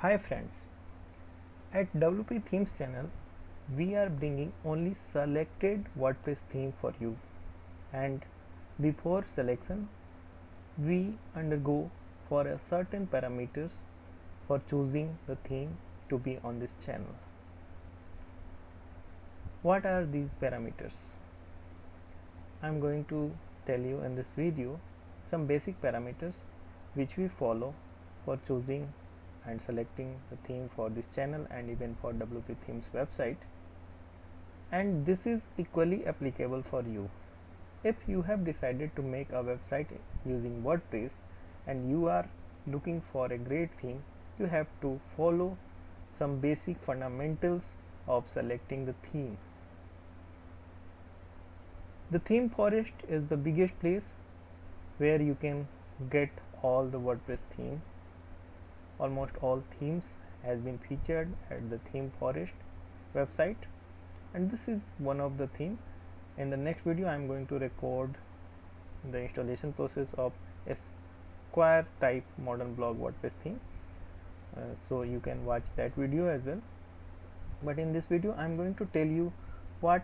Hi friends, at WP Themes channel we are bringing only selected WordPress theme for you, and before selection we undergo for a certain parameters for choosing the theme to be on this channel. What are these parameters? I am going to tell you in this video some basic parameters which we follow for choosing and selecting the theme for this channel and even for WP Themes website, and this is equally applicable for you. If you have decided to make a website using WordPress and you are looking for a great theme, you have to follow some basic fundamentals of selecting the theme. The theme forest is the biggest place where you can get all the WordPress theme. Almost all themes has been featured at the theme forest website, and this is one of the theme. In the next video I am going to record the installation process of a square type modern blog WordPress theme, so you can watch that video as well. But in this video I am going to tell you what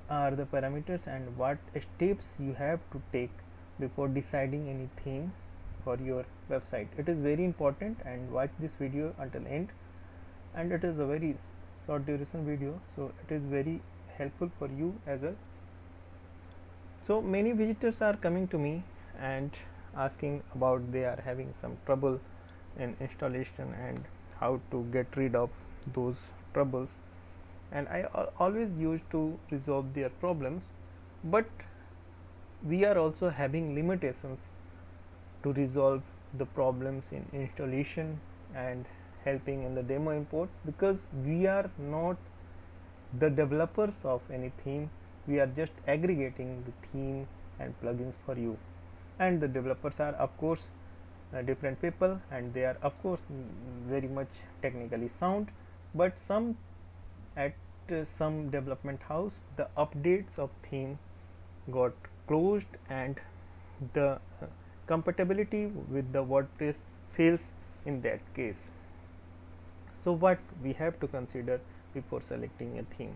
are the parameters and what steps you have to take before deciding any theme for your website. It is very important, and watch this video until end, and it is a very short duration video, so it is very helpful for you as well. So many visitors are coming to me and asking about they are having some trouble in installation and how to get rid of those troubles, and I always used to resolve their problems, but we are also having limitations to resolve the problems in installation and helping in the demo import, because we are not the developers of any theme. We are just aggregating the theme and plugins for you, and the developers are of course different people, and they are of course very much technically sound, but some at some development house the updates of theme got closed and the compatibility with the WordPress fails in that case. So what we have to consider before selecting a theme?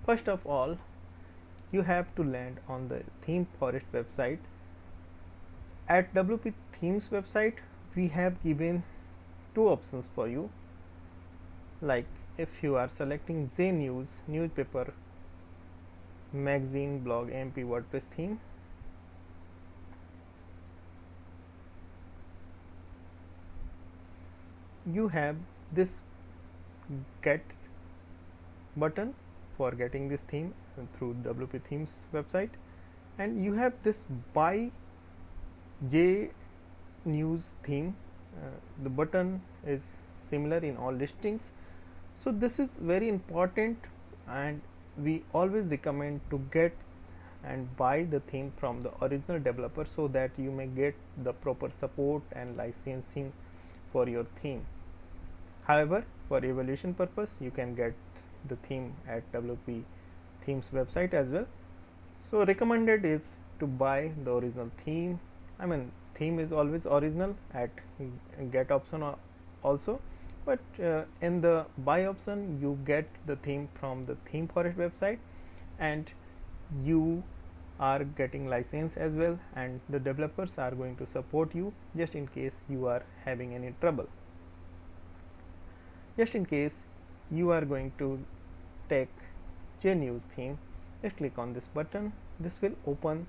First of all, you have to land on the theme forest website. At WP Themes website we have given two options for you, like if you are selecting JNews newspaper, magazine, blog, MP WordPress theme, you have this get button for getting this theme through WP Themes website, and you have this buy JNews theme. The button is similar in all listings, so this is very important, and we always recommend to get and buy the theme from the original developer so that you may get the proper support and licensing for your theme. However, for evaluation purpose you can get the theme at WP Themes website as well. So recommended is to buy the original theme. I mean, theme is always original at get option also, but in the buy option you get the theme from the theme forest website, and you are getting license as well, and the developers are going to support you just in case you are having any trouble. Just in case you are going to take JNews theme, just click on this button. This will open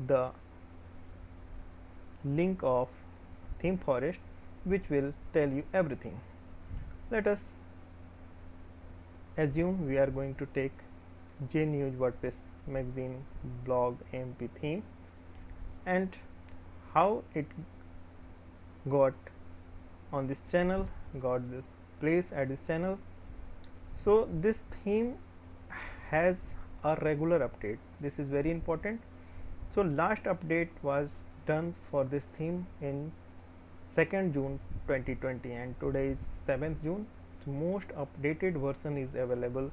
the link of theme forest which will tell you everything. Let us assume we are going to take JNews WordPress magazine, blog, MP theme, and how it got on this channel, got this place at this channel. So this theme has a regular update. This is very important. So last update was done for this theme in 2nd June 2020, and today is 7th June. So most updated version is available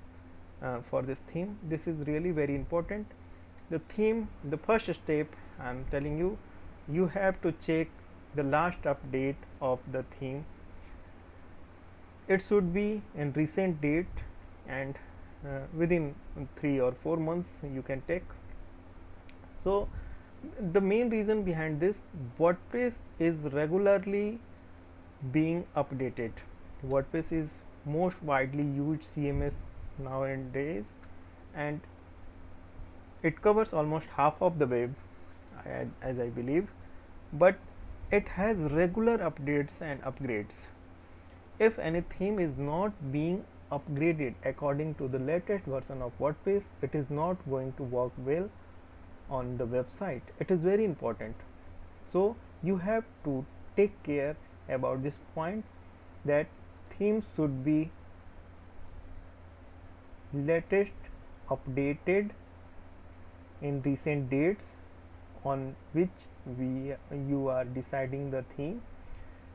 for this theme. This is really very important. The theme, the first step I am telling you, you have to check the last update of the theme. It should be in recent date, and within 3 or 4 months you can take. So the main reason behind this, WordPress is regularly being updated. WordPress is most widely used CMS nowadays, and it covers almost half of the web, as I believe, but it has regular updates and upgrades. If any theme is not being upgraded according to the latest version of WordPress, it is not going to work well on the website. It is very important. So you have to take care about this point, that themes should be latest updated in recent dates on which you are deciding the theme,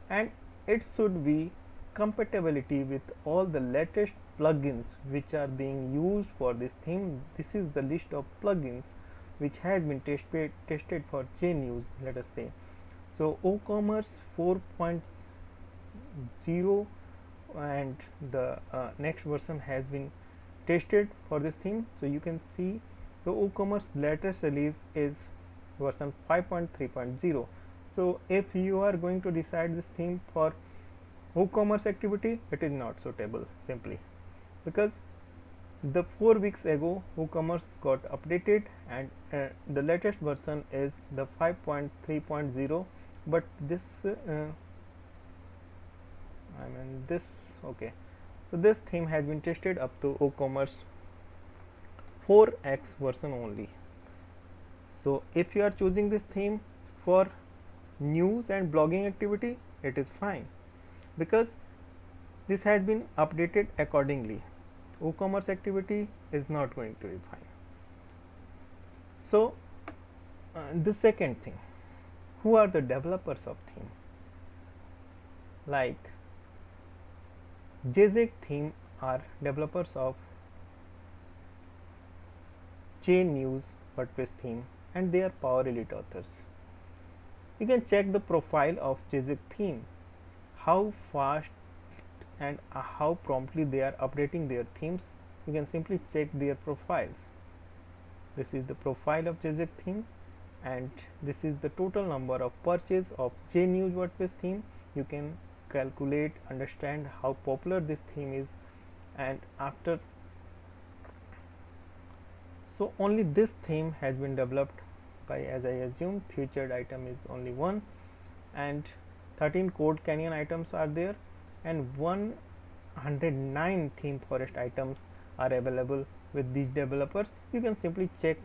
and it should be compatibility with all the latest plugins which are being used for this theme. This is the list of plugins which has been tested for JNews, let us say. So WooCommerce 4.0 and the next version has been tested for this theme. So you can see the WooCommerce latest release is version 5.3.0. So if you are going to decide this theme for WooCommerce activity, it is not suitable, simply because the 4 weeks ago WooCommerce got updated, and the latest version is the 5.3.0, but this okay, so this theme has been tested up to WooCommerce 4x version only. So if you are choosing this theme for news and blogging activity, it is fine, because this has been updated accordingly. WooCommerce activity is not going to be fine. So the second thing, who are the developers of theme? Like JZek theme are developers of JNews WordPress theme, and they are Power Elite authors. You can check the profile of JZek theme, how fast and how promptly they are updating their themes. You can simply check their profiles. This is the profile of JZek theme, and this is the total number of purchase of JNews WordPress theme. You can calculate, understand how popular this theme is, and after, so only this theme has been developed by, as I assume, featured item is only one, and 13 Code Canyon items are there, and 109 theme forest items are available with these developers. You can simply check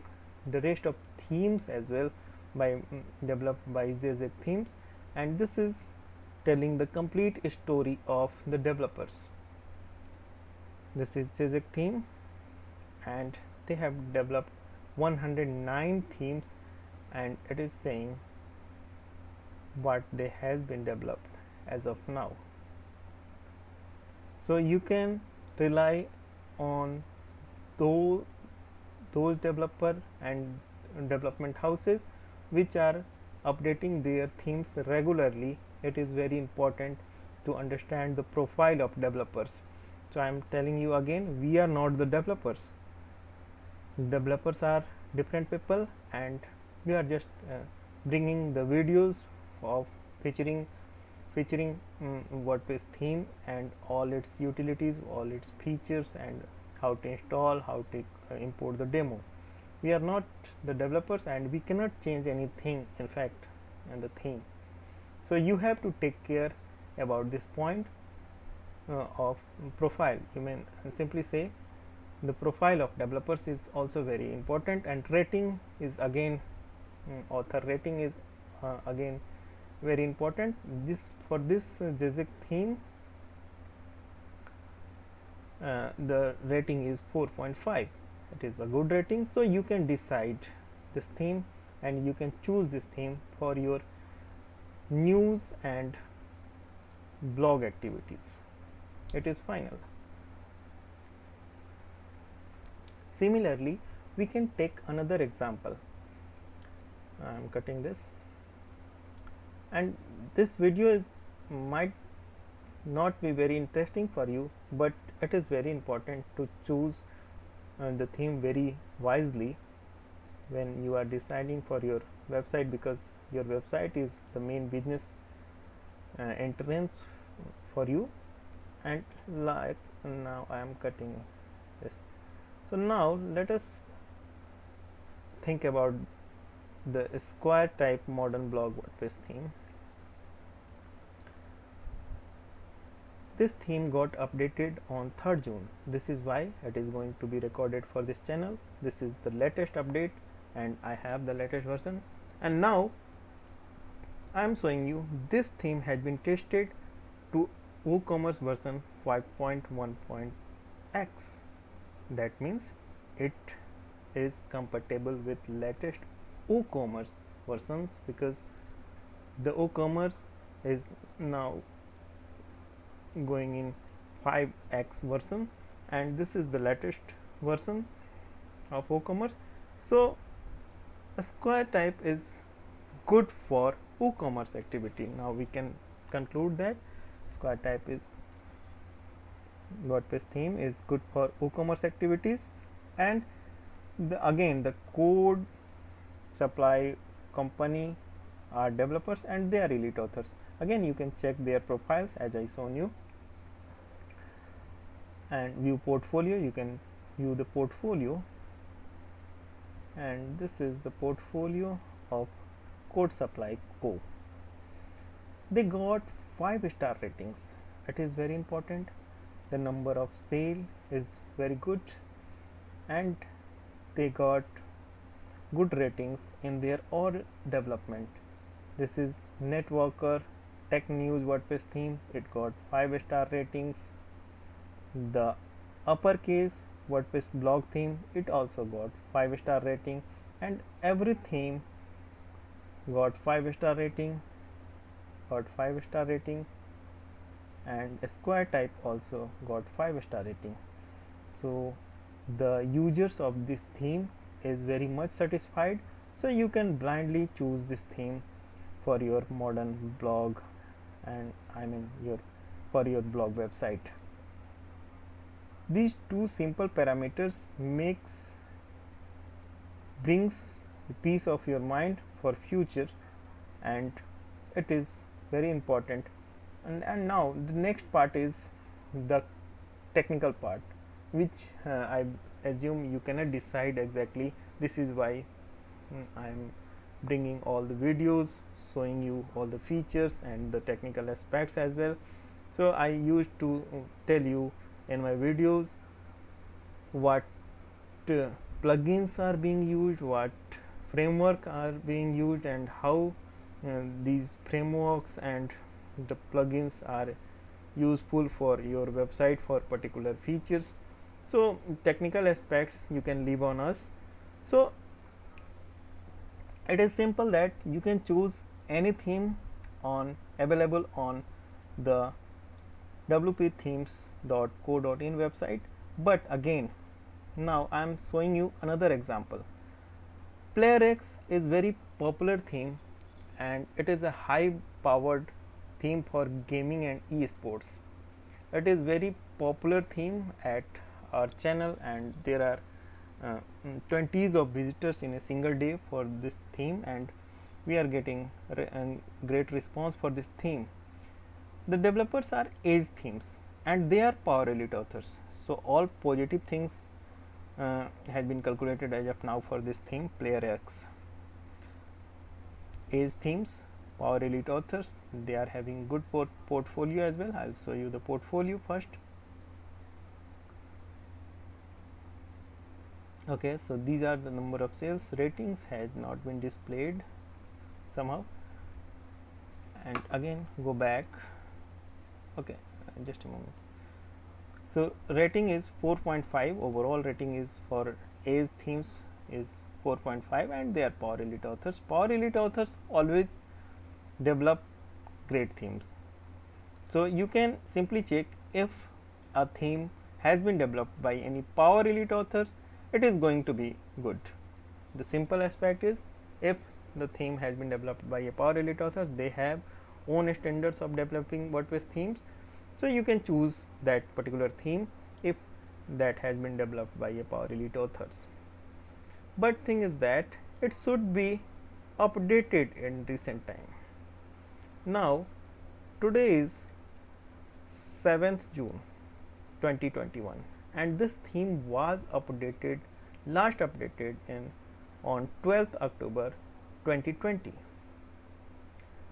the rest of themes as well by developed by JZek themes, and this is telling the complete story of the developers. This is JZek theme, and they have developed 109 themes, and it is saying what they has been developed as of now. So you can rely on those developer and development houses which are updating their themes regularly. It is very important to understand the profile of developers. So I am telling you again, we are not the developers. Developers are different people, and we are just bringing the videos of featuring WordPress theme and all its utilities, all its features, and how to install, how to import the demo. We are not the developers, and we cannot change anything, in fact, in the theme. So you have to take care about this point of profile. You may simply say the profile of developers is also very important, and rating is again author rating is again very important. This for this JZek theme, the rating is 4.5. It is a good rating, so you can decide this theme and you can choose this theme for your news and blog activities. It is final. Similarly, we can take another example. I am cutting this, and this video is might not be very interesting for you, but it is very important to choose the theme very wisely when you are deciding for your website, because your website is the main business entrance for you. And like now I am cutting this. So now let us think about the square type modern blog WordPress theme. This theme got updated on 3rd June. This is why it is going to be recorded for this channel. This is the latest update and I have the latest version. And now I am showing you this theme has been tested to WooCommerce version 5.1.x. That means it is compatible with latest WooCommerce versions, because the WooCommerce is now going in 5x version and this is the latest version of WooCommerce. So a square type is good for WooCommerce activity. Now we can conclude that square type is WordPress theme is good for WooCommerce activities, and again the code supply company are developers and they are elite authors. Again you can check their profiles as I shown you, and view portfolio. You can view the portfolio, and this is the portfolio of Code Supply Co. They got 5-star ratings. It is very important. The number of sale is very good and they got good ratings in their all development. This is Networker Tech News WordPress theme. It got 5-star ratings. The uppercase WordPress blog theme, it also got 5-star rating, and every theme got 5-star rating, and a square type also got 5-star rating. So the users of this theme is very much satisfied, so you can blindly choose this theme for your modern blog, and for your blog website. These two simple parameters brings peace of your mind for future, and it is very important. And now the next part is the technical part, which I assume you cannot decide exactly. This is why I am bringing all the videos, showing you all the features and the technical aspects as well. So I used to tell you in my videos what plugins are being used, what framework are being used, and how these frameworks and the plugins are useful for your website for particular features. So technical aspects you can leave on us. So it is simple that you can choose any theme available on the wpthemes.co.in website. But again, now I am showing you another example. PlayerX is very popular theme and it is a high powered theme for gaming and esports. It is very popular theme at our channel, and there are 20s of visitors in a single day for this theme, and we are getting great response for this theme. The developers are Edge Themes and they are Power Elite authors, so all positive things have been calculated as of now for this theme PlayerX. Edge Themes, Power Elite authors, they are having good portfolio as well. I'll show you the portfolio first. Okay, so these are the number of sales. Ratings has not been displayed somehow, and again go back. Okay, just a moment. So rating is 4.5. overall rating is for Edge Themes is 4.5, and they are Power Elite authors. Power Elite authors always develop great themes, so you can simply check if a theme has been developed by any Power Elite authors, it is going to be good. The simple aspect is, if the theme has been developed by a Power Elite author, they have own standards of developing WordPress themes. So you can choose that particular theme if that has been developed by a Power Elite authors. But thing is that it should be updated in recent time. Now today is 7th June 2021 and this theme was updated, last updated on 12th October 2020.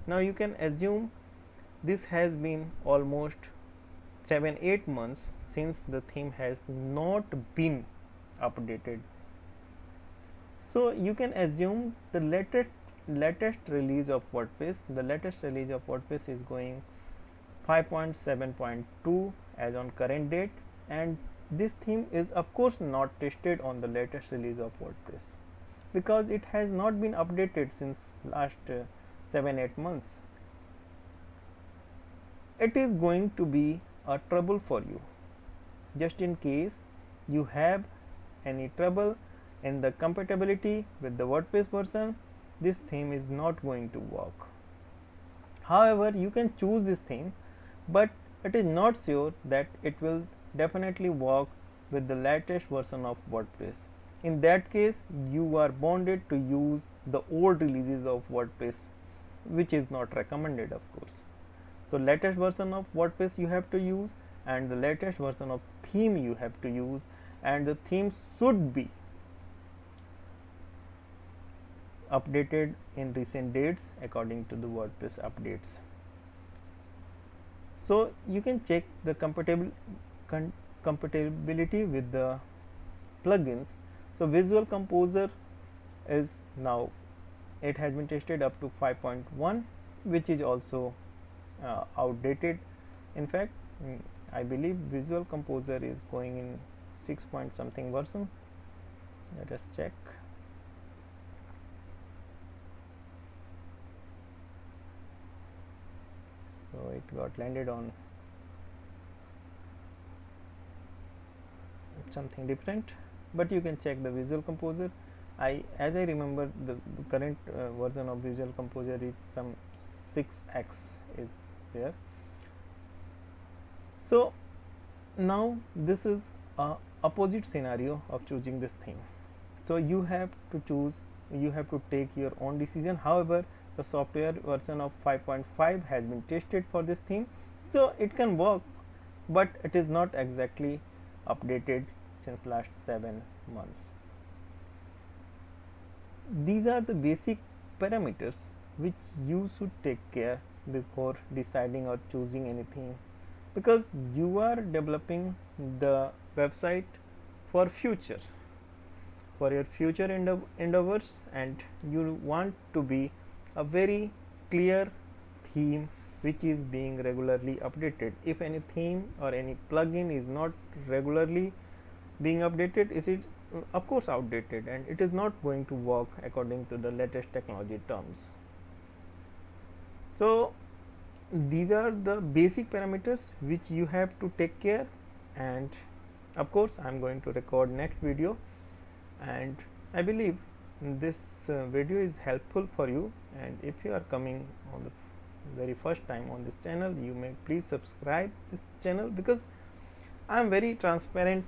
Now you can assume this has been almost 7-8 months since the theme has not been updated. So you can assume the latest release of WordPress, is going 5.7.2 as on current date, and this theme is of course not tested on the latest release of WordPress because it has not been updated since last 7-8 months. It is going to be a trouble for you. Just in case you have any trouble in the compatibility with the WordPress version, this theme is not going to work. However, you can choose this theme, but it is not sure that it will definitely work with the latest version of WordPress. In that case, you are bonded to use the old releases of WordPress, which is not recommended, of course. So latest version of WordPress you have to use, and the latest version of theme you have to use, and the theme should be updated in recent dates according to the WordPress updates. So you can check the compatibility with the plugins. So Visual Composer is now, it has been tested up to 5.1, which is also outdated. In fact, I believe Visual Composer is going in 6 point something version. Let us check. So it got landed on something different, but you can check the Visual Composer. As I remember, the current version of Visual Composer is some 6x is there. So now this is a opposite scenario of choosing this theme. So you have to choose, you have to take your own decision. However, the software version of 5.5 has been tested for this theme, so it can work, but it is not exactly updated since last 7 months. These are the basic parameters which you should take care before deciding or choosing any theme, because you are developing the website for future, for your future endeavors, and you want to be a very clear theme which is being regularly updated. If any theme or any plugin is not regularly being updated, is it of course outdated, and it is not going to work according to the latest technology terms. So these are the basic parameters which you have to take care, and of course I am going to record next video, and I believe this video is helpful for you. And if you are coming on the very first time on this channel, you may please subscribe this channel, because I am very transparent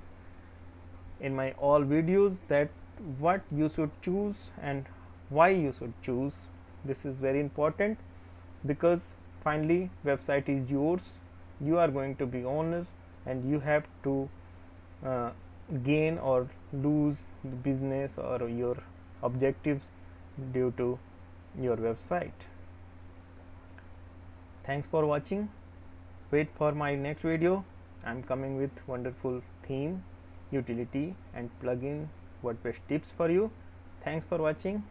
in my all videos that what you should choose and why you should choose. This is very important, because finally website is yours, you are going to be owner, and you have to gain or lose the business or your objectives due to your website. Thanks for watching. Wait for my next video. I am coming with wonderful theme, utility and plugin WordPress tips for you. Thanks for watching.